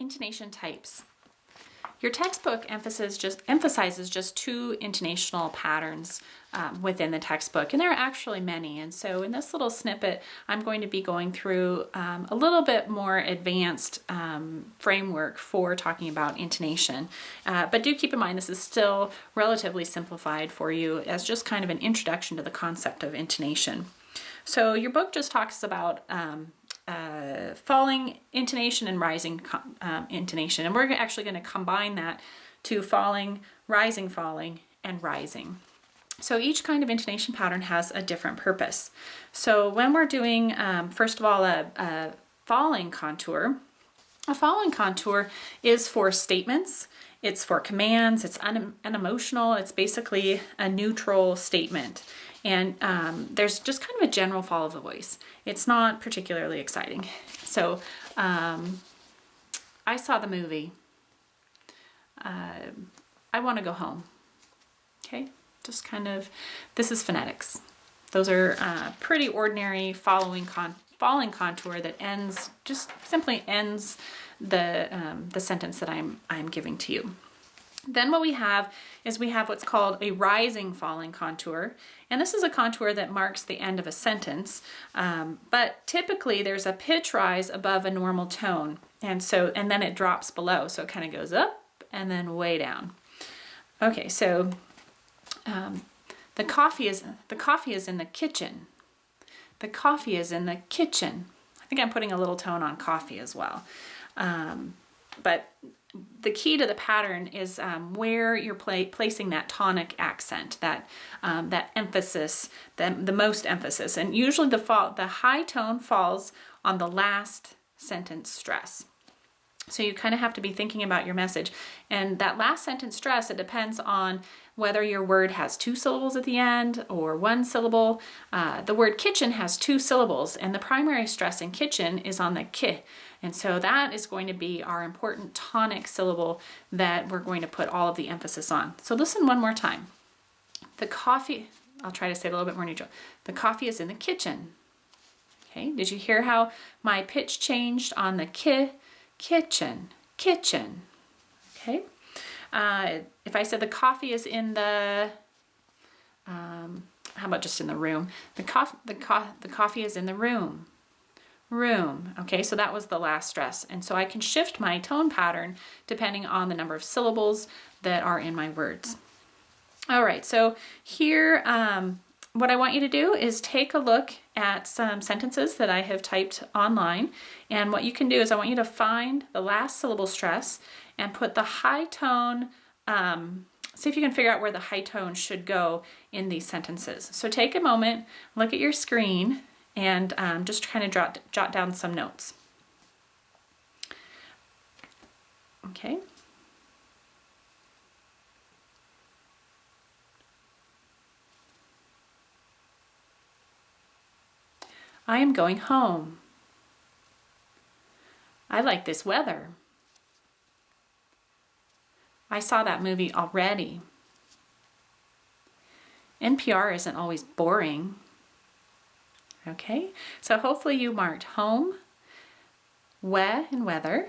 Intonation types. Your textbook emphasizes just two intonational patterns within the textbook, and there are actually many. And so in this little snippet, I'm going to be going through a little bit more advanced framework for talking about intonation. But do keep in mind this is still relatively simplified for you as just kind of an introduction to the concept of intonation. So your book just talks about falling intonation and rising intonation, and we're actually going to combine that to falling, falling, and rising. So each kind of intonation pattern has a different purpose. So when we're doing, first of all, a falling contour, a falling contour is for statements, it's for commands, it's unemotional, it's basically a neutral statement. And there's just kind of a general fall of the voice. It's not particularly exciting. So I saw the movie. I want to go home. Okay, just kind of, this is phonetics. Those are pretty ordinary falling contour that ends, just simply ends the sentence that I'm giving to you. Then what we have is what's called a rising falling contour, and this is a contour that marks the end of a sentence, but typically there's a pitch rise above a normal tone, and then it drops below, so it kind of goes up and then way down. Okay, so the coffee is in the kitchen. The coffee is in the kitchen. I think I'm putting a little tone on coffee as well, but the key to the pattern is where you're placing that tonic accent, that emphasis, the most emphasis, and usually the high tone falls on the last sentence stress. So you kind of have to be thinking about your message, and that last sentence stress, it depends on whether your word has two syllables at the end or one syllable. The word kitchen has two syllables, and the primary stress in kitchen is on the ki. And so that is going to be our important tonic syllable that we're going to put all of the emphasis on. So listen one more time. The coffee, I'll try to say it a little bit more neutral. The coffee is in the kitchen. Okay, did you hear how my pitch changed on the ki? Kitchen, kitchen. Okay. If I said the coffee is in the, how about just in the room? The coffee is in the room. Room. Okay, so that was the last stress. And so I can shift my tone pattern depending on the number of syllables that are in my words. All right, so here, what I want you to do is take a look at some sentences that I have typed online. And what you can do is I want you to find the last syllable stress and put the high tone, see if you can figure out where the high tone should go in these sentences. So take a moment, look at your screen, and just kind of jot down some notes. Okay. I am going home. I like this weather. I saw that movie already. NPR isn't always boring. Okay, so hopefully you marked home, we and weather,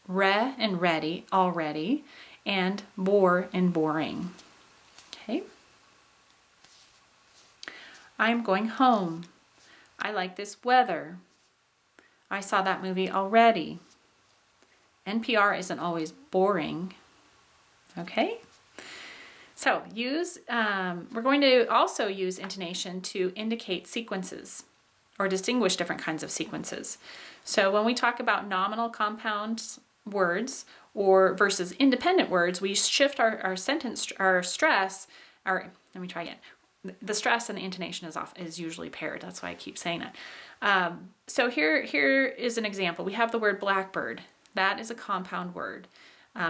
re and ready, already, and bore and boring. Okay. I'm going home. I like this weather. I saw that movie already. NPR isn't always boring. Okay. So we're going to also use intonation to indicate sequences or distinguish different kinds of sequences. So when we talk about nominal compound words versus independent words, we shift our sentence, our stress, let me try again. The stress and the intonation is usually paired. That's why I keep saying that. So here is an example. We have the word blackbird. That is a compound word.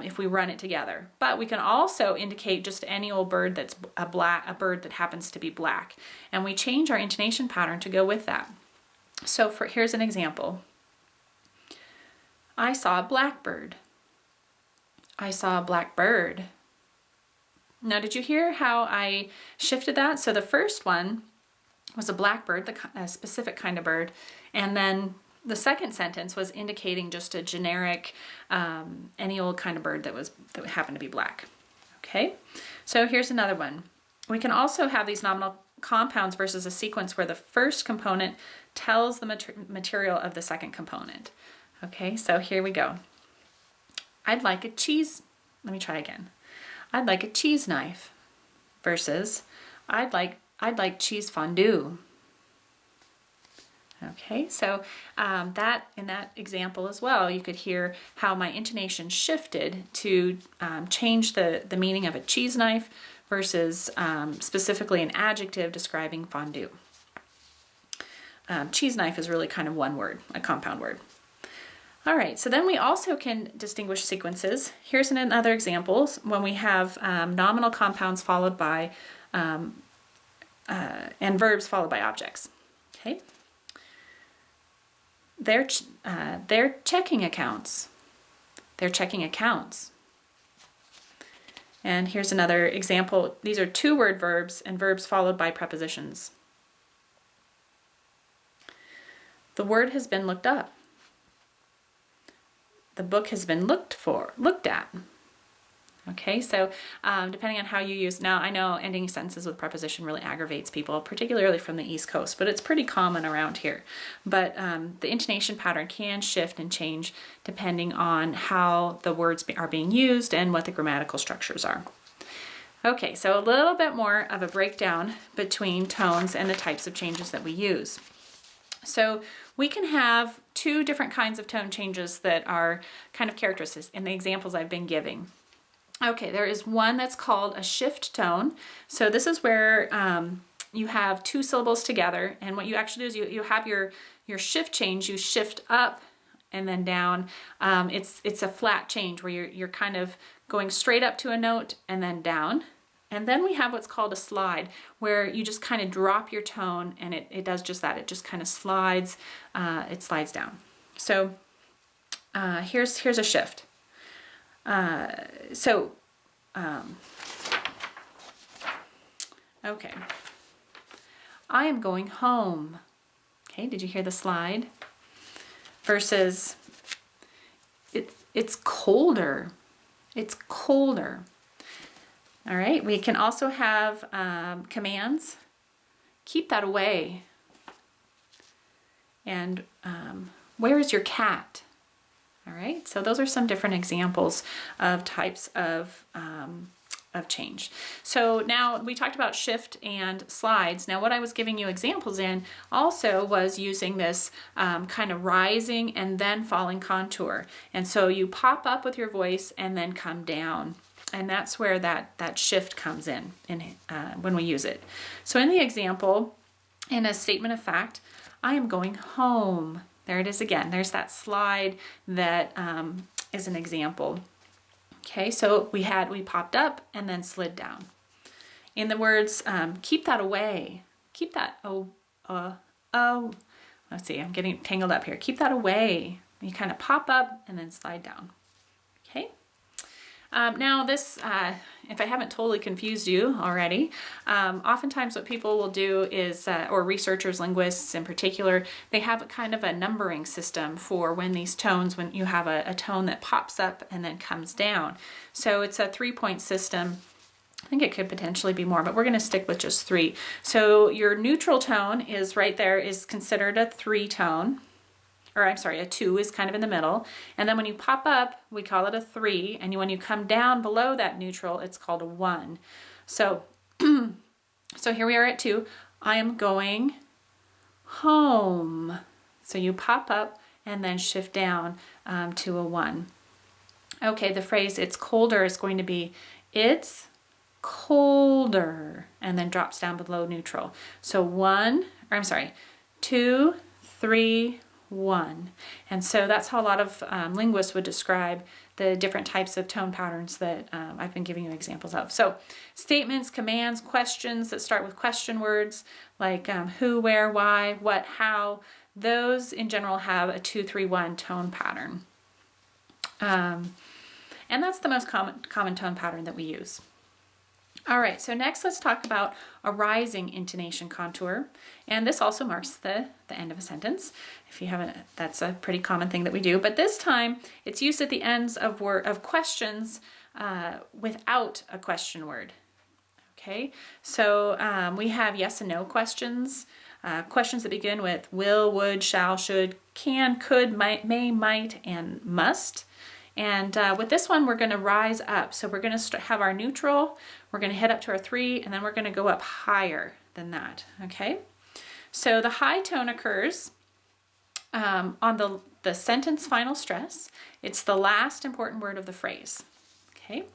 If we run it together. But we can also indicate just any old bird that's a bird that happens to be black. And we change our intonation pattern to go with that. So here's an example. I saw a blackbird. I saw a blackbird. Now, did you hear how I shifted that? So the first one was a blackbird, a specific kind of bird, and then The second sentence was indicating just a generic, any old kind of bird that happened to be black. Okay, so here's another one. We can also have these nominal compounds versus a sequence where the first component tells the material of the second component. Okay, so here we go. I'd like a cheese, let me try again. I'd like a cheese knife versus I'd like cheese fondue. Okay, so that in that example as well, you could hear how my intonation shifted to change the meaning of a cheese knife versus specifically an adjective describing fondue. Cheese knife is really kind of one word, a compound word. All right, so then we also can distinguish sequences. Here's another example when we have nominal compounds followed by, and verbs followed by objects. Okay. They're checking accounts. They're checking accounts. And here's another example. These are two-word verbs and verbs followed by prepositions. The word has been looked up. The book has been looked at. Okay, so depending on how you use, now I know ending sentences with preposition really aggravates people, particularly from the East Coast, but it's pretty common around here. But the intonation pattern can shift and change depending on how the words are being used and what the grammatical structures are. Okay, so a little bit more of a breakdown between tones and the types of changes that we use. So we can have two different kinds of tone changes that are kind of characteristics in the examples I've been giving. Okay, there is one that's called a shift tone. So this is where you have two syllables together, and what you actually do is you have your shift change. You shift up and then down. It's a flat change where you're kind of going straight up to a note and then down. And then we have what's called a slide, where you just kind of drop your tone, and it does just that. It just kind of slides. It slides down. So here's a shift. Okay. I am going home. Okay, did you hear the slide? Versus, it's colder. It's colder. All right, we can also have commands. Keep that away. And where is your cat? All right, so those are some different examples of types of change. So now we talked about shift and slides. Now what I was giving you examples in also was using this kind of rising and then falling contour. And so you pop up with your voice and then come down. And that's where that shift comes in when we use it. So in the example, in a statement of fact, I am going home. There it is again. There's that slide that is an example. Okay, so we popped up and then slid down. In the words, keep that away. Keep that, let's see, I'm getting tangled up here. Keep that away. You kind of pop up and then slide down. Okay. Now this, if I haven't totally confused you already, oftentimes what people will do is, or researchers, linguists in particular, they have a kind of a numbering system for when these tones, when you have a tone that pops up and then comes down. So it's a 3-point system. I think it could potentially be more, but we're going to stick with just 3. So your neutral tone is right there, is considered a 3 tone. Or I'm sorry, a 2 is kind of in the middle. And then when you pop up, we call it a 3. And when you come down below that neutral, it's called a 1. So, so here we are at 2. I am going home. So you pop up and then shift down to a 1. Okay, the phrase it's colder is going to be it's colder. And then drops down below neutral. So 2, 3, 1. And so that's how a lot of linguists would describe the different types of tone patterns that I've been giving you examples of. So statements, commands, questions that start with question words like who, where, why, what, how, those in general have a 2, 3, 1 tone pattern. And that's the most common tone pattern that we use. All right, so next let's talk about a rising intonation contour. And this also marks the end of a sentence. If you haven't, that's a pretty common thing that we do. But this time it's used at the ends of questions without a question word. Okay, so we have yes and no questions. Questions that begin with will, would, shall, should, can, could, might, may, might, and must. And with this one, we're going to rise up. So we're going to have our neutral, we're going to head up to our 3, and then we're going to go up higher than that, okay? So the high tone occurs on the sentence final stress. It's the last important word of the phrase, okay?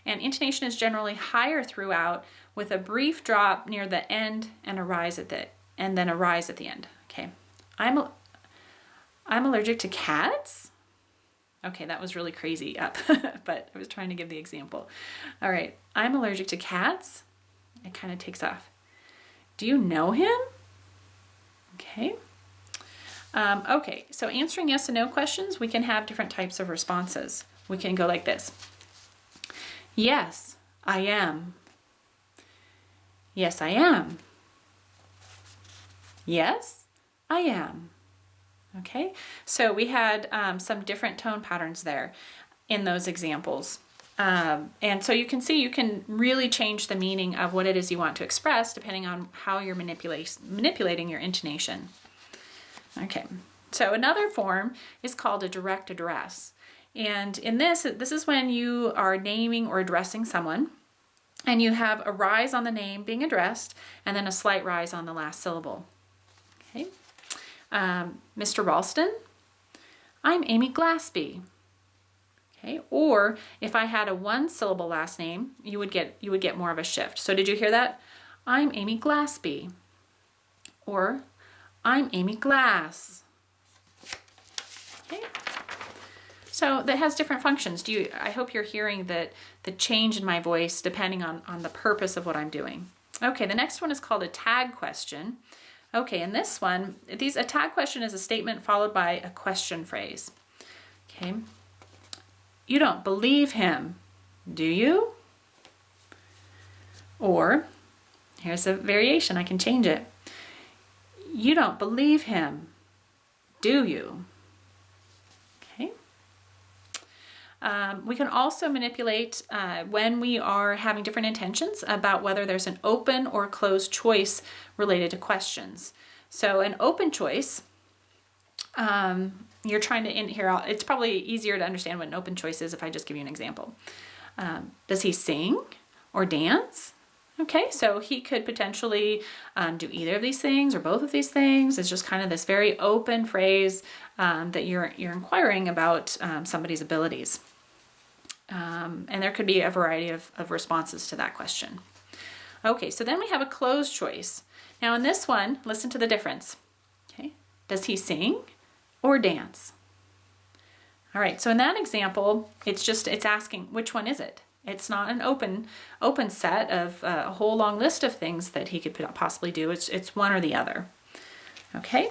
And intonation is generally higher throughout with a brief drop near the end and a rise at the and then a rise at the end, okay? I'm allergic to cats. Okay, that was really crazy up, but I was trying to give the example. All right, I'm allergic to cats. It kind of takes off. Do you know him? Okay. Okay, so answering yes and no questions, we can have different types of responses. We can go like this. Yes, I am. Yes, I am. Yes, I am. Okay, so we had some different tone patterns there in those examples. And so you can see you can really change the meaning of what it is you want to express depending on how you're manipulating your intonation. Okay, so another form is called a direct address. And in this is when you are naming or addressing someone and you have a rise on the name being addressed and then a slight rise on the last syllable. Okay. Mr. Ralston, I'm Amy Glaspie. Okay, or if I had a 1-syllable last name, you would get more of a shift. So did you hear that? I'm Amy Glaspie. Or I'm Amy Glass. Okay. So that has different functions. I hope you're hearing the change in my voice depending on the purpose of what I'm doing. Okay, the next one is called a tag question. Okay, in this one, a tag question is a statement followed by a question phrase. Okay. You don't believe him, do you? Or, here's a variation, I can change it. You don't believe him, do you? Okay. We can also manipulate when we are having different intentions about whether there's an open or closed choice related to questions. So an open choice, you're trying to it's probably easier to understand what an open choice is if I just give you an example. Does he sing or dance? Okay, so he could potentially do either of these things or both of these things. It's just kind of this very open phrase that you're inquiring about somebody's abilities. And there could be a variety of responses to that question. Okay, so then we have a closed choice. Now in this one, listen to the difference. Okay, does he sing or dance? All right, so in that example, it's asking which one is it? It's not an open set of a whole long list of things that he could possibly do. It's one or the other. Okay.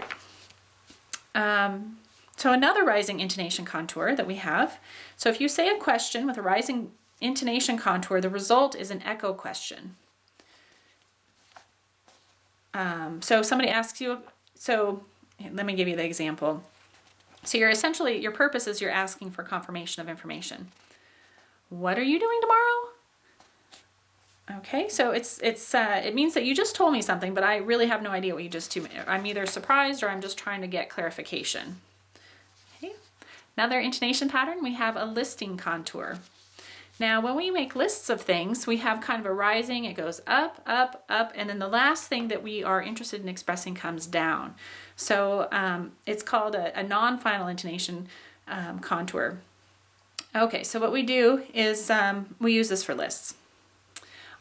So another rising intonation contour that we have. So if you say a question with a rising intonation contour, the result is an echo question. So somebody asks you, so let me give you the example. So your purpose is you're asking for confirmation of information. What are you doing tomorrow? Okay, so it means that you just told me something, but I really have no idea what you just told me. I'm either surprised or I'm just trying to get clarification. Okay, another intonation pattern, we have a listing contour. Now, when we make lists of things, we have kind of a rising, it goes up, up, up, and then the last thing that we are interested in expressing comes down. So it's called a non-final intonation contour. Okay, so what we do is we use this for lists.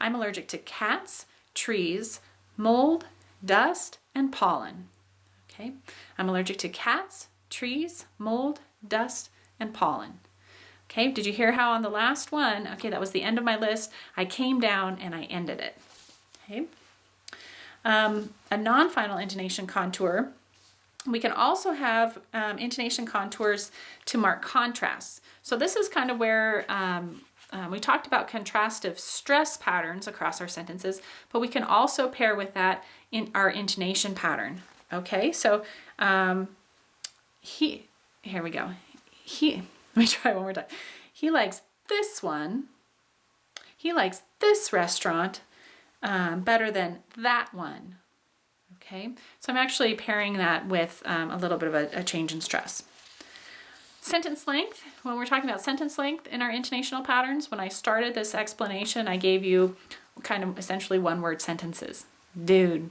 I'm allergic to cats, trees, mold, dust, and pollen. Okay, I'm allergic to cats, trees, mold, dust, and pollen. Okay, did you hear how on the last one, okay, that was the end of my list, I came down and I ended it. Okay, a non-final intonation contour. We can also have intonation contours to mark contrasts. So this is kind of where we talked about contrastive stress patterns across our sentences, but we can also pair with that in our intonation pattern. Okay, so here we go. Let me try one more time. He likes this one. He likes this restaurant better than that one. Okay, so I'm actually pairing that with a little bit of a change in stress. Sentence length, when we're talking about sentence length in our intonational patterns, when I started this explanation, I gave you kind of essentially one-word sentences. Dude.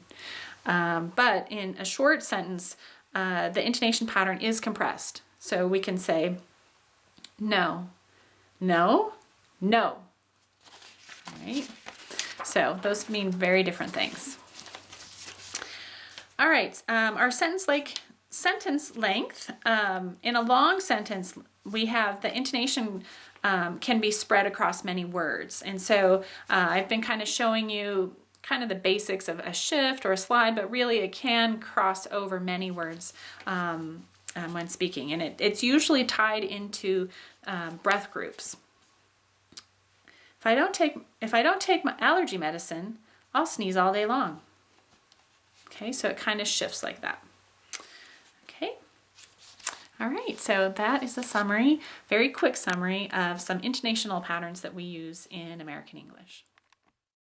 But in a short sentence, the intonation pattern is compressed. So we can say, no, no, no. All right. So those mean very different things. All right, our sentence length, in a long sentence, we have the intonation can be spread across many words. And so I've been kind of showing you kind of the basics of a shift or a slide, but really it can cross over many words when speaking. And it's usually tied into breath groups. If I don't take my allergy medicine, I'll sneeze all day long. Okay, so it kind of shifts like that. Okay. All right, so that is a summary, very quick summary of some intonational patterns that we use in American English.